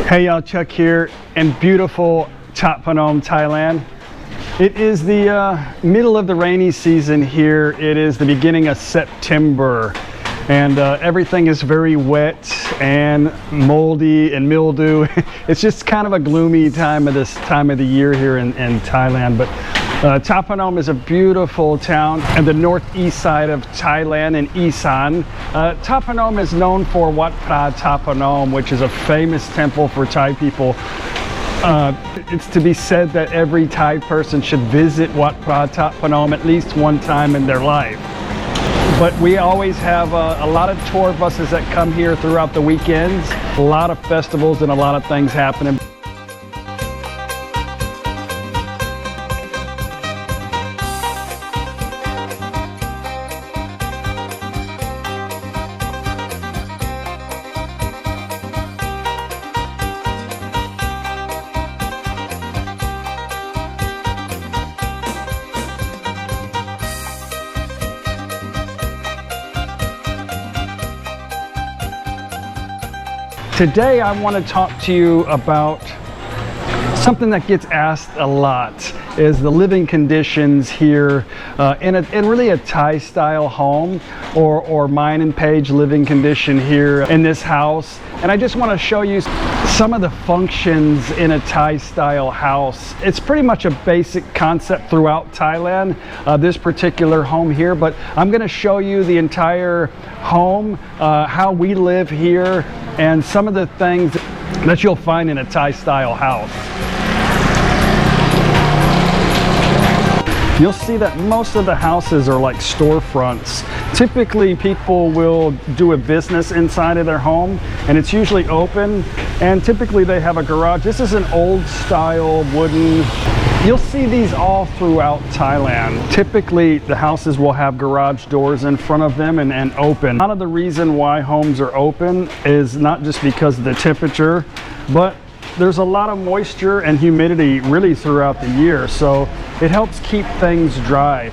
Hey y'all, Chuck here in beautiful Thap Phnom, Thailand. It is the middle of the rainy season here. It is the beginning of September and everything is very wet and moldy and mildew. It's just kind of a gloomy time of the year here in Thailand. But Thap Phnom is a beautiful town in the northeast side of Thailand in Isan. Thap Phnom is known for Wat Phra Thap Phnom, which is a famous temple for Thai people. It's to be said that every Thai person should visit Wat Phra Thap Phnom at least one time in their life. But we always have a lot of tour buses that come here throughout the weekends. A lot of festivals and a lot of things happening. Today I want to talk to you about something that gets asked a lot, is the living conditions here in really a Thai style home or mine and Paige living condition here in this house. And I just want to show you some of the functions in a Thai style house. It's pretty much a basic concept throughout Thailand, this particular home here, but I'm going to show you the entire home, how we live here, and some of the things that you'll find in a Thai style house. You'll see that most of the houses are like storefronts. Typically people will do a business inside of their home and it's usually open, and typically they have a garage. This is an old style wooden. You'll see these all throughout Thailand. Typically the houses will have garage doors in front of them and open. A lot of the reason why homes are open is not just because of the temperature, but there's a lot of moisture and humidity really throughout the year, so it helps keep things dry.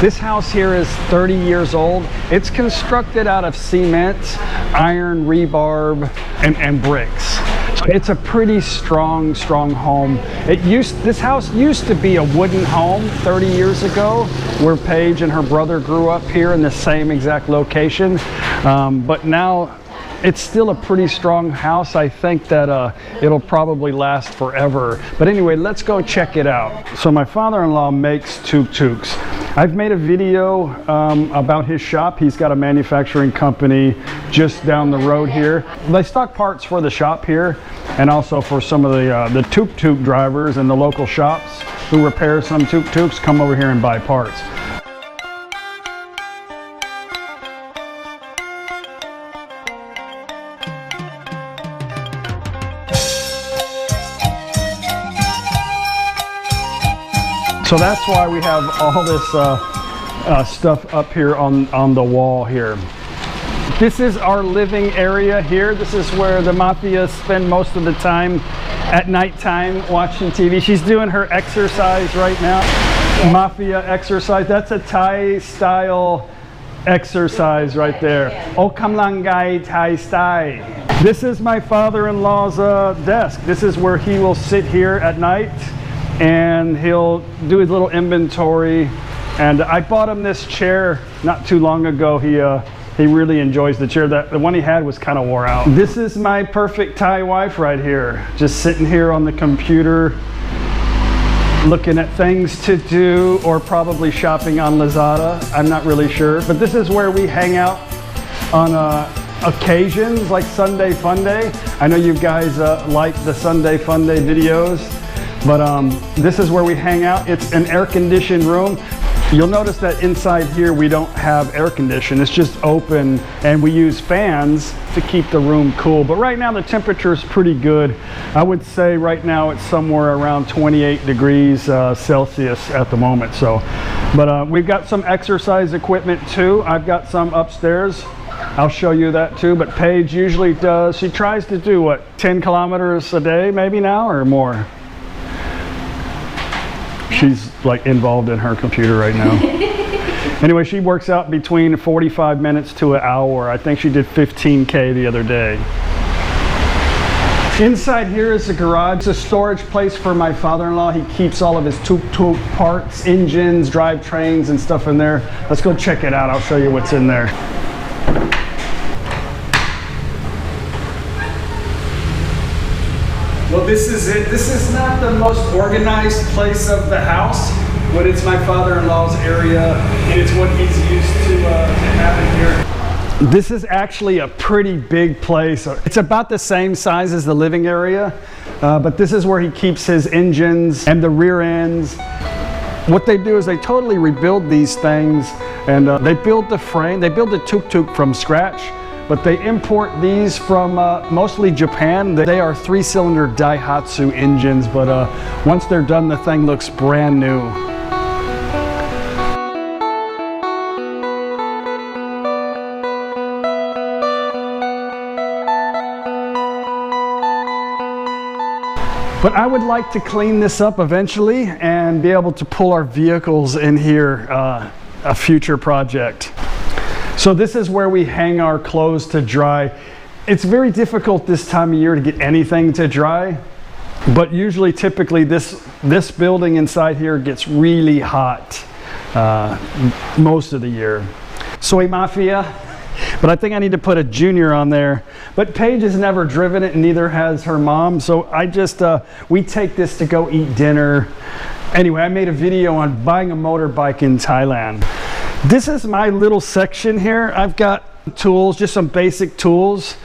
This house here is 30 years old. It's constructed out of cement, iron, rebarb, and bricks. So it's a pretty strong home. This house used to be a wooden home 30 years ago, where Paige and her brother grew up here in the same exact location. But now it's still a pretty strong house. I think that it'll probably last forever. But anyway, let's go check it out. So my father-in-law makes tuk-tuks. I've made a video about his shop. He's got a manufacturing company just down the road here. They stock parts for the shop here and also for some of the tuk-tuk drivers and the local shops who repair some tuk-tuks come over here and buy parts. So that's why we have all this stuff up here on the wall here. This is our living area here. This is where the mafia spend most of the time at nighttime watching TV. She's doing her exercise right now. Mafia exercise. That's a Thai style exercise right there. O Kamlangai Thai style. This is my father-in-law's desk. This is where he will sit here at night and he'll do his little inventory. And I bought him this chair not too long ago. He really enjoys the chair. The one he had was kind of wore out. This is my perfect Thai wife right here, just sitting here on the computer looking at things to do, or probably shopping on Lazada. I'm not really sure, but this is where we hang out on occasions like Sunday Fun Day. I know you guys like the Sunday Fun Day videos. But this is where we hang out. It's an air-conditioned room. You'll notice that inside here we don't have air conditioning. It's just open, and we use fans to keep the room cool. But right now the temperature is pretty good. I would say right now it's somewhere around 28 degrees Celsius at the moment. So, but we've got some exercise equipment too. I've got some upstairs. I'll show you that too. But Paige usually does. She tries to do what, 10 kilometers a day maybe now or more. She's like involved in her computer right now. Anyway, she works out between 45 minutes to an hour. I think she did 15K the other day. Inside here is the garage. It's a storage place for my father-in-law. He keeps all of his tuk-tuk parts, engines, drivetrains, and stuff in there. Let's go check it out. I'll show you what's in there. Well, this is it. This is not the most organized place of the house, but it's my father-in-law's area, and it's what he's used to having here. This is actually a pretty big place. It's about the same size as the living area, but this is where he keeps his engines and the rear ends. What they do is they totally rebuild these things, and they build the frame. They build the tuk-tuk from scratch, but they import these from mostly Japan. They are 3-cylinder Daihatsu engines, but once they're done, the thing looks brand new. But I would like to clean this up eventually and be able to pull our vehicles in here, a future project. So this is where we hang our clothes to dry. It's very difficult this time of year to get anything to dry, but usually typically this building inside here gets really hot most of the year. Soy Mafia. But I think I need to put a junior on there. But Paige has never driven it, and neither has her mom. So I just, we take this to go eat dinner. Anyway, I made a video on buying a motorbike in Thailand. This is my little section here. I've got tools, just some basic tools.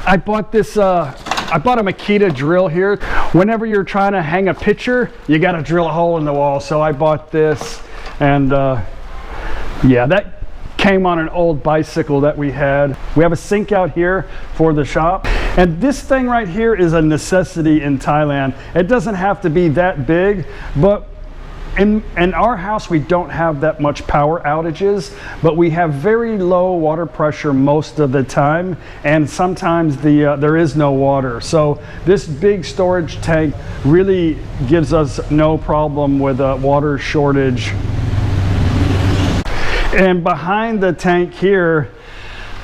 I bought this, I bought a Makita drill here. Whenever you're trying to hang a picture, you got to drill a hole in the wall. So I bought this, and yeah, that came on an old bicycle that we had. We have a sink out here for the shop, and this thing right here is a necessity in Thailand. It doesn't have to be that big, but in our house we don't have that much power outages, but we have very low water pressure most of the time, and sometimes there is no water. So this big storage tank really gives us no problem with a water shortage. And behind the tank here,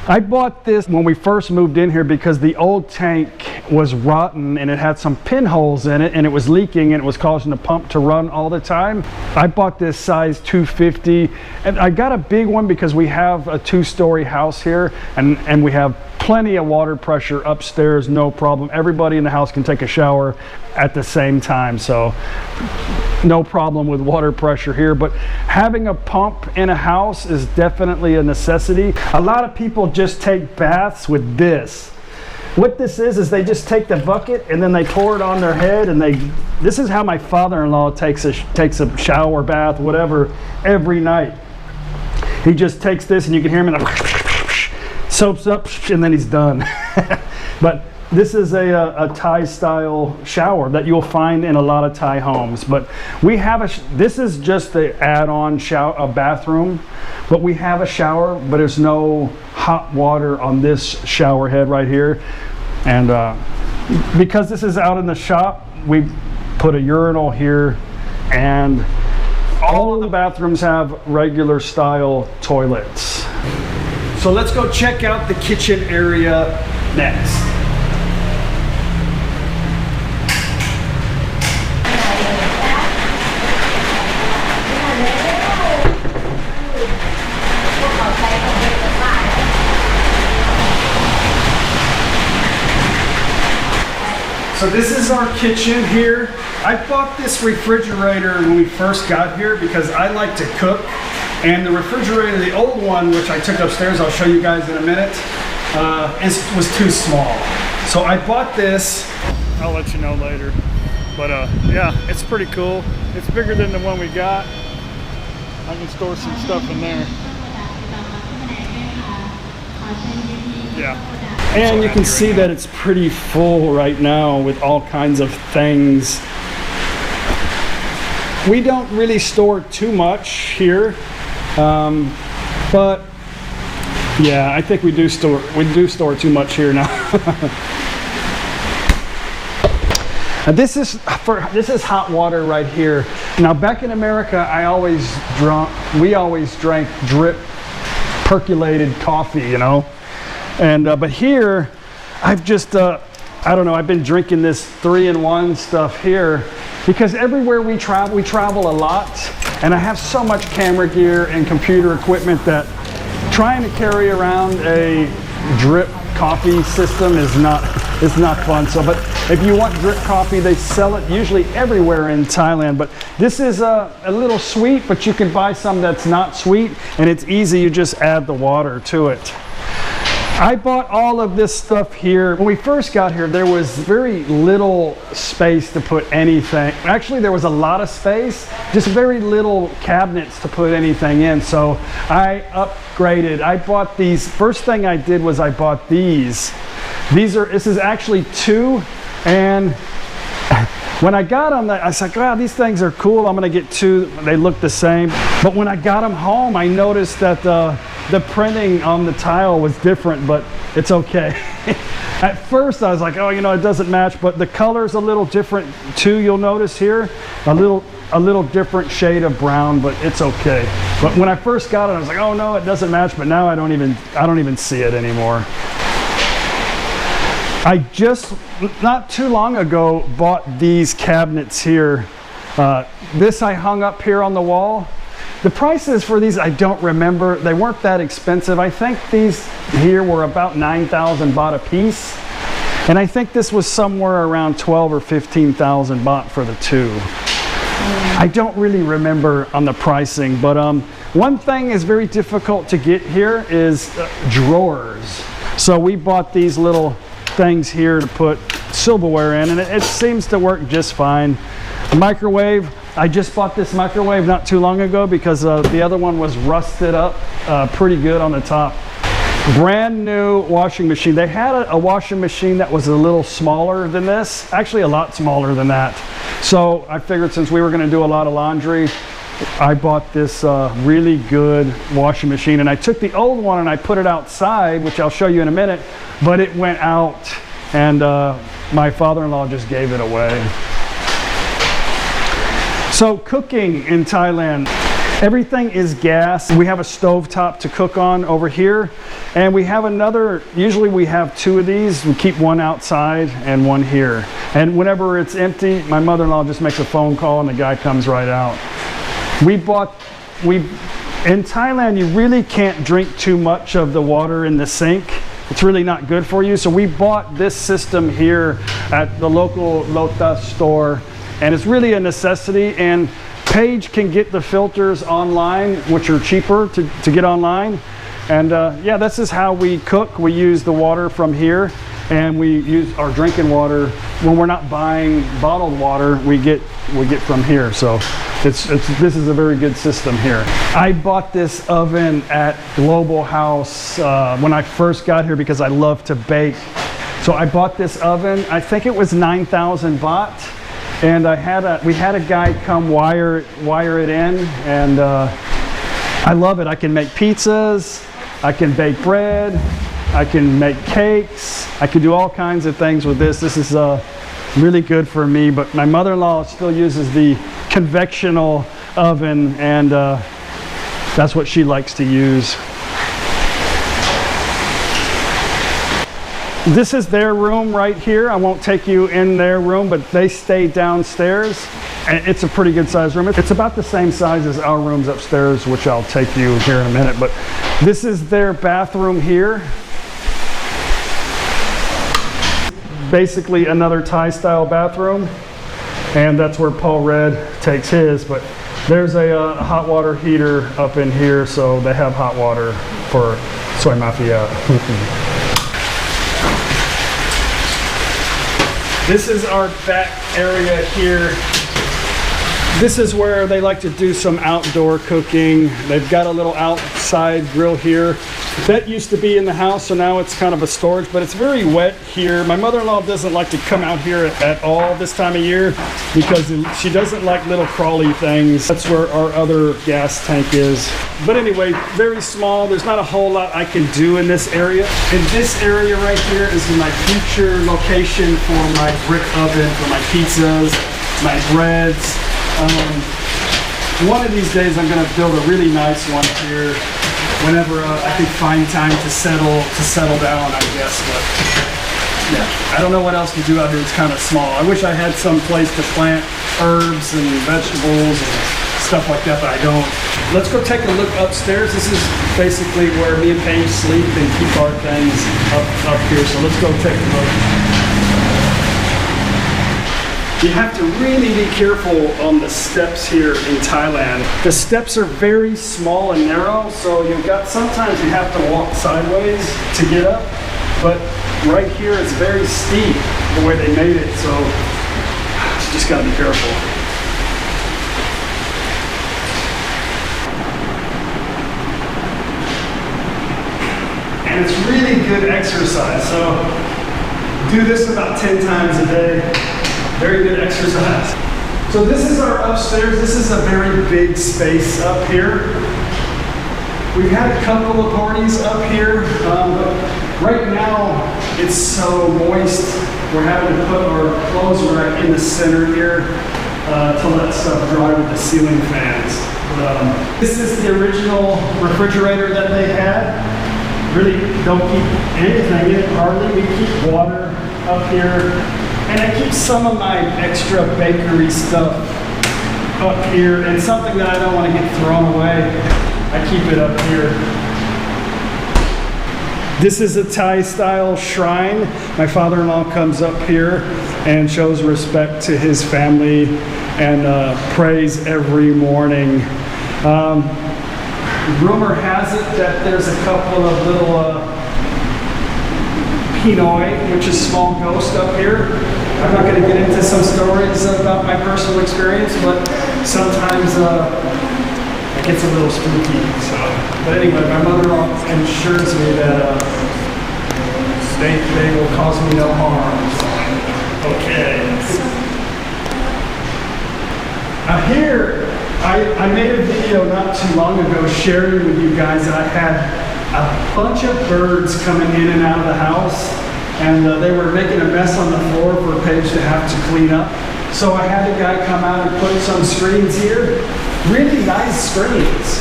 I bought this when we first moved in here because the old tank was rotten and it had some pinholes in it and it was leaking and it was causing the pump to run all the time. I bought this size 250, and I got a big one because we have a 2-story house here, and we have plenty of water pressure upstairs, no problem. Everybody in the house can take a shower at the same time, so no problem with water pressure here. But having a pump in a house is definitely a necessity. A lot of people just take baths with this. What this is they just take the bucket and then they pour it on their head, and this is how my father-in-law takes a shower, bath, whatever, every night. He just takes this, and you can hear him, and soaps up, and then he's done. But this is a Thai style shower that you'll find in a lot of Thai homes. But we have this is just the add-on shower, a bathroom, but we have a shower, but there's no hot water on this shower head right here. And because this is out in the shop, we put a urinal here, and all of the bathrooms have regular style toilets. So let's go check out the kitchen area next. So this is our kitchen here. I bought this refrigerator when we first got here because I like to cook. And the refrigerator, the old one, which I took upstairs, I'll show you guys in a minute, was too small. So I bought this. I'll let you know later. But yeah, it's pretty cool. It's bigger than the one we got. I can store some stuff in there. Yeah. And you can see that it's pretty full right now with all kinds of things. We don't really store too much here, but yeah, I think we do store too much here now. This is hot water right here. Now back in America, we always drank drip percolated coffee, you know. And but here, I've just I don't know, I've been drinking this 3-in-1 stuff here because everywhere we travel a lot, and I have so much camera gear and computer equipment that trying to carry around a drip coffee system is not fun. So, but if you want drip coffee, they sell it usually everywhere in Thailand. But this is a little sweet, but you can buy some that's not sweet, and it's easy. You just add the water to it. I bought all of this stuff here. When we first got here, there was very little space to put anything. Actually, there was a lot of space, just very little cabinets to put anything in. So I upgraded. I bought these. First thing I did was I bought these. This is actually 2, and when I got them, I was like, wow, these things are cool. I'm gonna get 2. They look the same. But when I got them home, I noticed that the printing on the tile was different, but it's okay. At first, I was like, oh, you know, it doesn't match, but the color's a little different too. You'll notice here, a little different shade of brown, but it's okay. But when I first got it, I was like, oh no, it doesn't match. But now I don't even see it anymore. I just, not too long ago, bought these cabinets here. This I hung up here on the wall. The prices for these, I don't remember. They weren't that expensive. I think these here were about 9,000 baht a piece. And I think this was somewhere around 12 or 15,000 baht for the 2. I don't really remember on the pricing, but one thing is very difficult to get here is drawers. So we bought these little things here to put silverware in, and it seems to work just fine. Microwave, I just bought this microwave not too long ago because the other one was rusted up pretty good on the top. Brand new washing machine. They had a washing machine that was a little smaller than this, actually a lot smaller than that. So I figured since we were going to do a lot of laundry, I bought this really good washing machine, and I took the old one and I put it outside, which I'll show you in a minute, but it went out, and my father-in-law just gave it away. So cooking in Thailand, everything is gas. We have a stovetop to cook on over here, and we have another, usually we have 2 of these. We keep one outside and one here. And whenever it's empty, my mother-in-law just makes a phone call and the guy comes right out. In Thailand, you really can't drink too much of the water in the sink. It's really not good for you. So we bought this system here at the local Lotus store, and it's really a necessity. And Paige can get the filters online, which are cheaper to get online. And yeah, this is how we cook. We use the water from here, and we use our drinking water. When we're not buying bottled water, we get from here. So this is a very good system here. I bought this oven at Global House when I first got here because I love to bake. So I bought this oven. I think it was 9,000 baht, and we had a guy come wire it in, and I love it. I can make pizzas, I can bake bread, I can make cakes, I can do all kinds of things with this. This is really good for me, but my mother-in-law still uses the convectional oven, and that's what she likes to use. This is their room right here. I won't take you in their room, but they stay downstairs, and it's a pretty good sized room. It's about the same size as our rooms upstairs, which I'll take you here in a minute, but this is their bathroom here. Basically another Thai style bathroom, and that's where Paul Red takes his, but there's a hot water heater up in here, so they have hot water for Soy Mafia. This is our back area here. This is where they like to do some outdoor cooking. They've got a little outside grill here. That used to be in the house, so now it's kind of a storage, but it's very wet here. My mother-in-law doesn't like to come out here at all this time of year because she doesn't like little crawly things. That's where our other gas tank is. But anyway, very small. There's not a whole lot I can do in this area. In this area right here is my future location for my brick oven, for my pizzas, my breads. One of these days I'm going to build a really nice one here whenever I can find time to settle down, I guess. But yeah, I don't know what else to do out here. It's kind of small. I wish I had some place to plant herbs and vegetables and stuff like that, but I don't. Let's go take a look upstairs. This is basically where me and Paige sleep and keep our things up here. So let's go take a look. You have to really be careful on the steps here in Thailand. The steps are very small and narrow, so sometimes you have to walk sideways to get up, but right here it's very steep the way they made it, so you just gotta be careful. And it's really good exercise, so do this about 10 times a day. Very good exercise. So this is our upstairs. This is a very big space up here. We've had a couple of parties up here, but right now it's so moist. We're having to put our clothes rack in the center here to let stuff dry with the ceiling fans. This is the original refrigerator that they had. Really don't keep anything in it hardly. We keep water up here. And I keep some of my extra bakery stuff up here, and something that I don't want to get thrown away, I keep it up here. This is a Thai style shrine. My father-in-law comes up here and shows respect to his family and prays every morning. Rumor has it that there's a couple of little Pinoi, which is small ghost up here. I'm not going to get into some stories about my personal experience, but sometimes it gets a little spooky. So, but anyway, my mother ensures me that they will cause me no harm. So, okay. Here, I made a video not too long ago sharing with you guys that I had a bunch of birds coming in and out of the house, and they were making a mess on the floor for Paige to have to clean up. So I had a guy come out and put some screens here, really nice screens.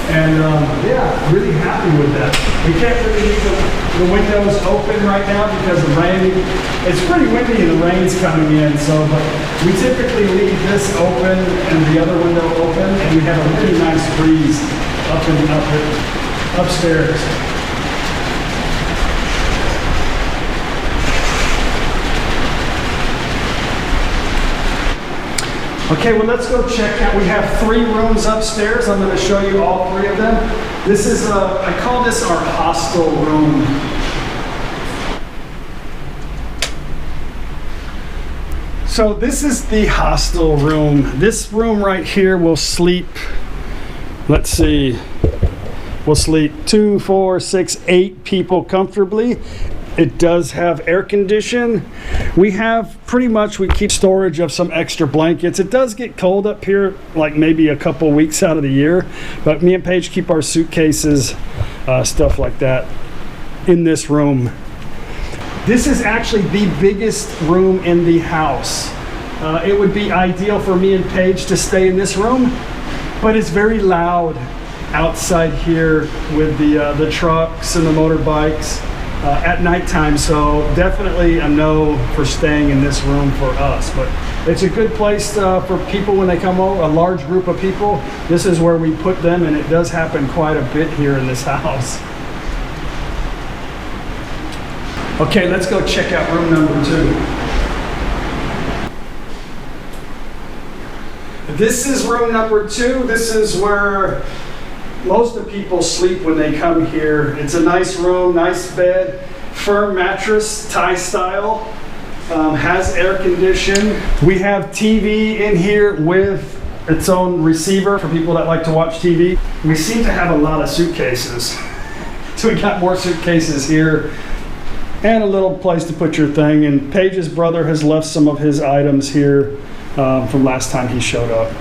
And yeah, really happy with that. We can't really leave the windows open right now because the rain, it's pretty windy and the rain's coming in. So but we typically leave this open and the other window open, and we have a really nice breeze upstairs. Okay, well let's go check out. We have 3 rooms upstairs. I'm going to show you all 3 of them. This is, I call this our hostel room. So this is the hostel room. This room right here will sleep, let's see, we'll sleep 2, 4, 6, 8 people comfortably. It does have air condition. We keep storage of some extra blankets. It does get cold up here, like maybe a couple weeks out of the year, but me and Paige keep our suitcases, stuff like that, in this room. This is actually the biggest room in the house. It would be ideal for me and Paige to stay in this room, but it's very loud outside here with the trucks and the motorbikes. At nighttime, so definitely a no for staying in this room for us, but it's a good place for people when they come over, a large group of people. This is where we put them, and it does happen quite a bit here in this house. Okay, let's go check out room number 2. This is room number 2. This is where most of the people sleep when they come here. It's a nice room, nice bed, firm mattress, Thai style, has air condition. We have TV in here with its own receiver for people that like to watch TV. We seem to have a lot of suitcases. So we got more suitcases here and a little place to put your thing. And Paige's brother has left some of his items here from last time he showed up.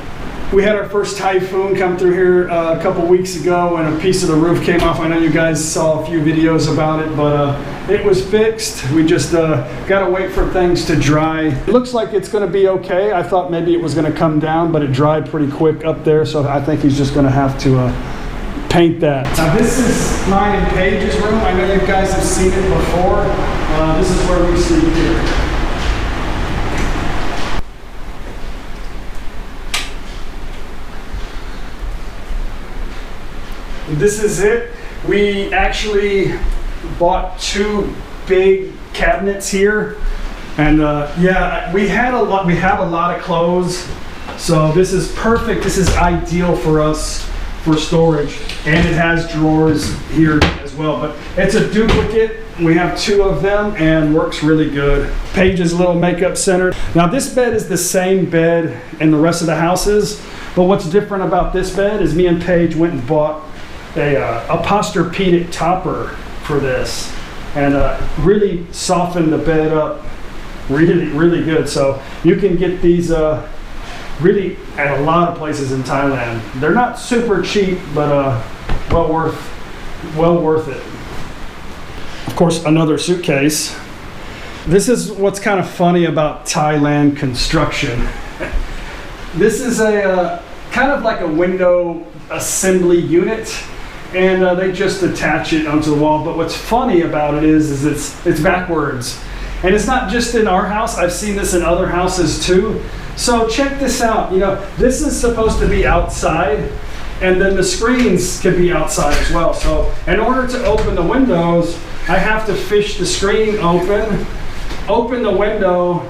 We had our first typhoon come through here a couple weeks ago, and a piece of the roof came off. I know you guys saw a few videos about it, but it was fixed. We just got to wait for things to dry. It looks like it's going to be okay. I thought maybe it was going to come down, but it dried pretty quick up there, so I think he's just going to have to paint that. Now this is mine and Paige's room. I know you guys have seen it before. This is where we sleep here. This is it. We actually bought 2 big cabinets here, and yeah, we have a lot of clothes, so this is perfect. This is ideal for us for storage, and it has drawers here as well, but it's a duplicate. We have 2 of them and works really good. Paige's little makeup center. Now this bed is the same bed in the rest of the houses, but what's different about this bed is me and Paige went and bought a Posturepedic topper for this, and really softened the bed up really good. So you can get these really at a lot of places in Thailand. They're not super cheap, but well worth it. Of course, another suitcase. This is what's kind of funny about Thailand construction. This is a kind of like a window assembly unit, and they just attach it onto the wall. But what's funny about it is it's backwards. And it's not just in our house. I've seen this in other houses too. So check this out. You know, this is supposed to be outside, and then the screens can be outside as well. So in order to open the windows, I have to fish the screen open the window,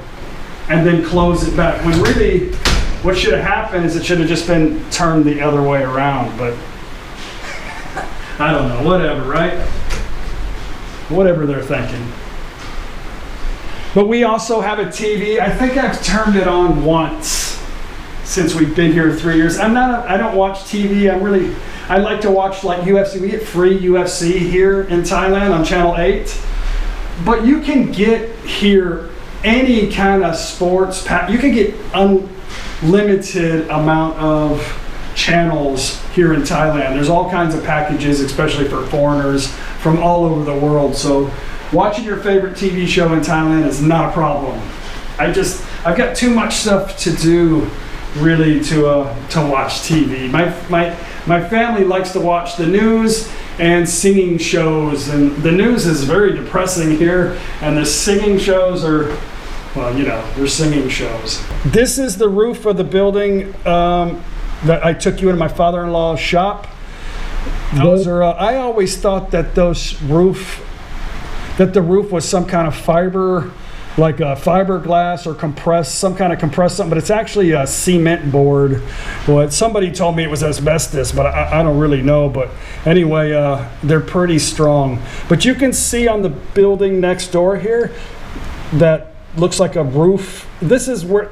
and then close it back. When really, what should have happened is it should have just been turned the other way around, but I don't know, whatever, right? Whatever they're thinking. But we also have a TV. I think I've turned it on once since we've been here 3 years. I don't watch TV. I like to watch like UFC. We get free UFC here in Thailand on Channel 8. But you can get here any kind of sports pack. You can get unlimited amount of channels here in Thailand. There's all kinds of packages, especially for foreigners from all over the world. So watching your favorite TV show in Thailand is not a problem. I've got too much stuff to do really to watch TV. My family likes to watch the news and singing shows, and the news is very depressing here, and the singing shows are, well, you know, they're singing shows. This is the roof of the building that I took you into my father-in-law's shop. Those are, I always thought that the roof was some kind of fiber, like a fiberglass or some kind of compressed something, but it's actually a cement board. Well, somebody told me it was asbestos, but I don't really know. But anyway, they're pretty strong. But you can see on the building next door here, that looks like a roof. This is where,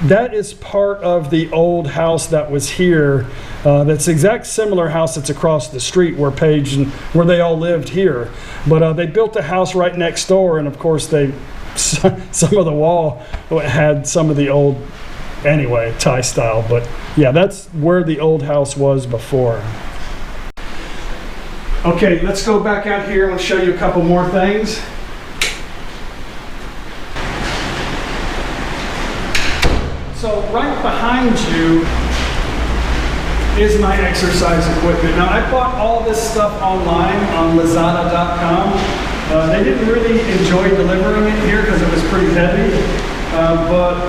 that is part of the old house that was here. That's the exact similar house that's across the street where Paige and where they all lived here. But they built a house right next door, and of course some of the wall had some of the old, anyway, Thai style. But yeah, that's where the old house was before. Okay, let's go back out here and show you a couple more things. So right behind you is my exercise equipment. Now, I bought all this stuff online on Lazada.com. They didn't really enjoy delivering it here because it was pretty heavy, but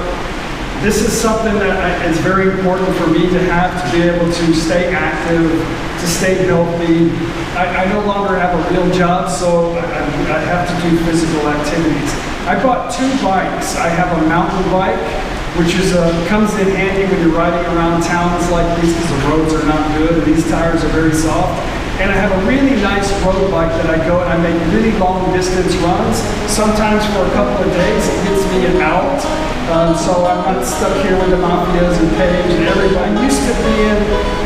this is something that is very important for me to have, to be able to stay active, to stay healthy. I no longer have a real job, so I have to do physical activities. I bought 2 bikes. I have a mountain bike, which comes in handy when you're riding around towns like these because the roads are not good and these tires are very soft. And I have a really nice road bike that I go and I make really long distance runs. Sometimes for a couple of days it gets me out. So I'm not stuck here with the mafias and Paige and everybody. I used to be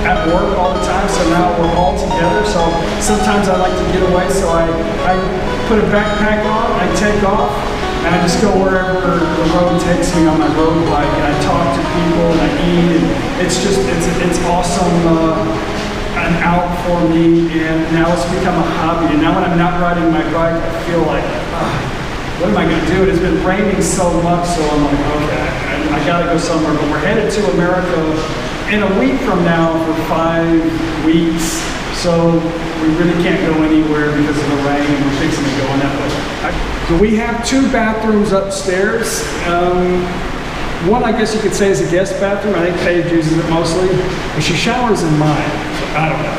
at work all the time, so now we're all together. So sometimes I like to get away, so I put a backpack on, I take off, and I just go wherever the road takes me on my road bike, and I talk to people and I eat, and it's awesome. An out for me, and now it's become a hobby. And now when I'm not riding my bike, I feel like, what am I going to do? It's been raining so much, so I'm like, okay, I got to go somewhere. But we're headed to America in a week from now for 5 weeks. So we really can't go anywhere because of the rain, and we're fixing to go in that way. So we have 2 bathrooms upstairs. One, I guess you could say, is a guest bathroom. I think Paige uses it mostly, but she showers in mine. So I don't know.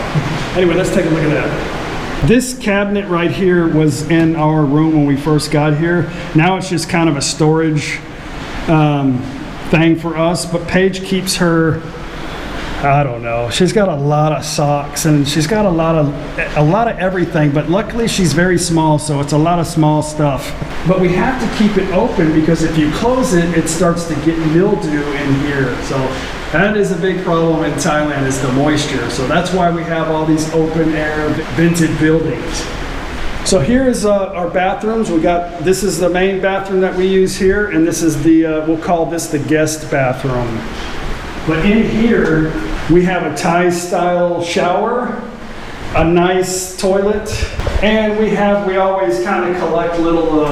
Anyway, let's take a look at that. This cabinet right here was in our room when we first got here. Now it's just kind of a storage thing for us, but Paige keeps her, I don't know, she's got a lot of socks and she's got a lot of everything, but luckily she's very small, so it's a lot of small stuff. But we have to keep it open because if you close it, it starts to get mildew in here. So that is a big problem in Thailand, is the moisture. So that's why we have all these open air vented buildings. So here is our bathrooms. This is the main bathroom that we use here, and this is the, we'll call this the guest bathroom. But in here, we have a Thai style shower, a nice toilet, and we always kind of collect little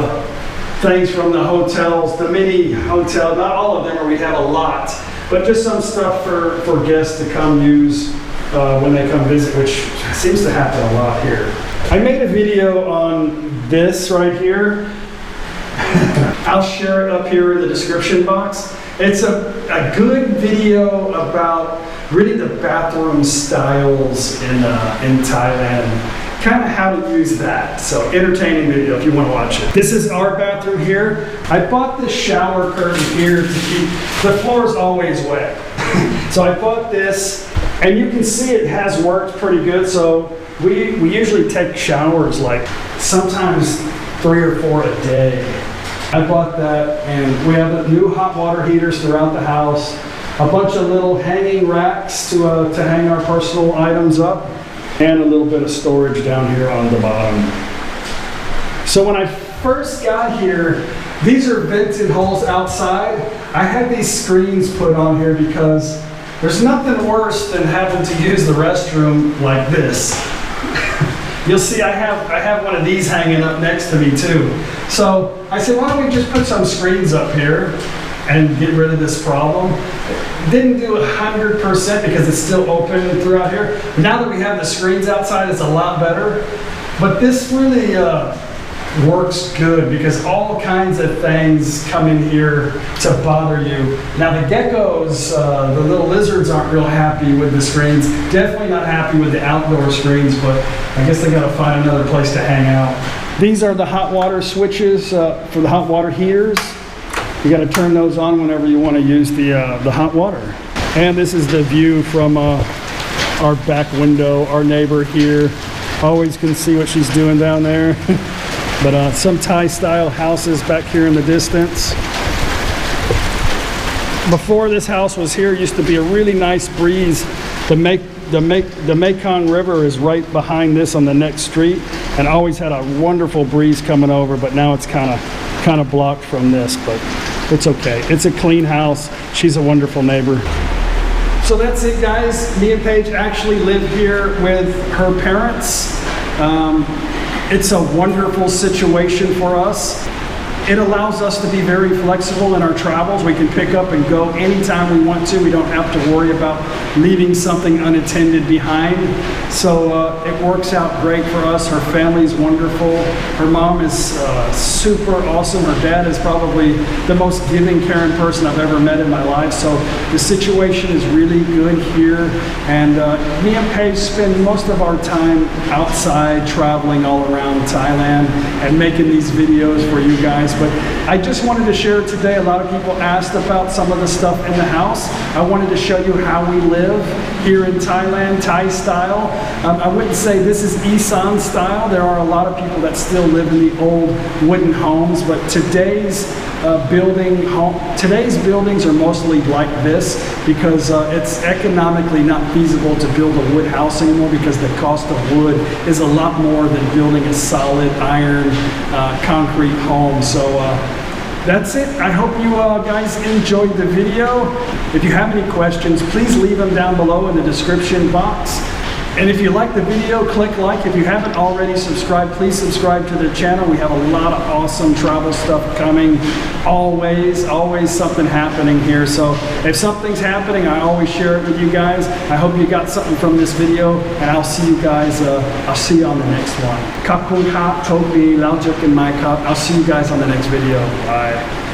things from the hotels, the mini hotel, not all of them, or we have a lot, but just some stuff for guests to come use when they come visit, which seems to happen a lot here. I made a video on this right here. I'll share it up here in the description box. It's a good video about really the bathroom styles in Thailand, kind of how to use that. So entertaining video if you want to watch it. This is our bathroom here. I bought this shower curtain here to keep, the floor is always wet. So I bought this, and you can see it has worked pretty good. So we usually take showers like sometimes 3 or 4 a day. I bought that, and we have new hot water heaters throughout the house, a bunch of little hanging racks to hang our personal items up, and a little bit of storage down here on the bottom. So when I first got here, these are vented holes outside. I had these screens put on here because there's nothing worse than having to use the restroom like this. You'll see I have one of these hanging up next to me too. So I said, why don't we just put some screens up here and get rid of this problem? Didn't do 100% because it's still open throughout here. Now that we have the screens outside, it's a lot better. But this really works good because all kinds of things come in here to bother you. Now the geckos, the little lizards, aren't real happy with the screens. Definitely not happy with the outdoor screens, but I guess they gotta find another place to hang out. These are the hot water switches for the hot water heaters. You gotta turn those on whenever you wanna use the hot water. And this is the view from our back window. Our neighbor here always can see what she's doing down there. But some Thai style houses back here in the distance. Before this house was here, used to be a really nice breeze. The Mekong River is right behind this on the next street, and always had a wonderful breeze coming over, but now it's kind of blocked from this, but it's okay. It's a clean house. She's a wonderful neighbor. So that's it, guys. Me and Paige actually live here with her parents. It's a wonderful situation for us. It allows us to be very flexible in our travels. We can pick up and go anytime we want to. We don't have to worry about leaving something unattended behind. So it works out great for us. Her family's wonderful. Her mom is super awesome. Her dad is probably the most giving, caring person I've ever met in my life. So the situation is really good here. And me and Paige spend most of our time outside, traveling all around Thailand and making these videos for you guys. But I just wanted to share today. A lot of people asked about some of the stuff in the house. I wanted to show you how we live here in Thailand, Thai style. I wouldn't say this is Isan style. There are a lot of people that still live in the old wooden homes, but today's buildings are mostly like this because it's economically not feasible to build a wood house anymore because the cost of wood is a lot more than building a solid iron concrete home. So that's it. I hope you guys enjoyed the video. If you have any questions, please leave them down below in the description box. And if you like the video, click like. If you haven't already subscribed, please subscribe to their channel. We have a lot of awesome travel stuff coming. Always something happening here. So if something's happening, I always share it with you guys. I hope you got something from this video, and I'll see you guys, I'll see you on the next one. ขอบคุณครับ โชคดีแล้วเจอกันใหม่ครับ I'll see you guys on the next video. Bye.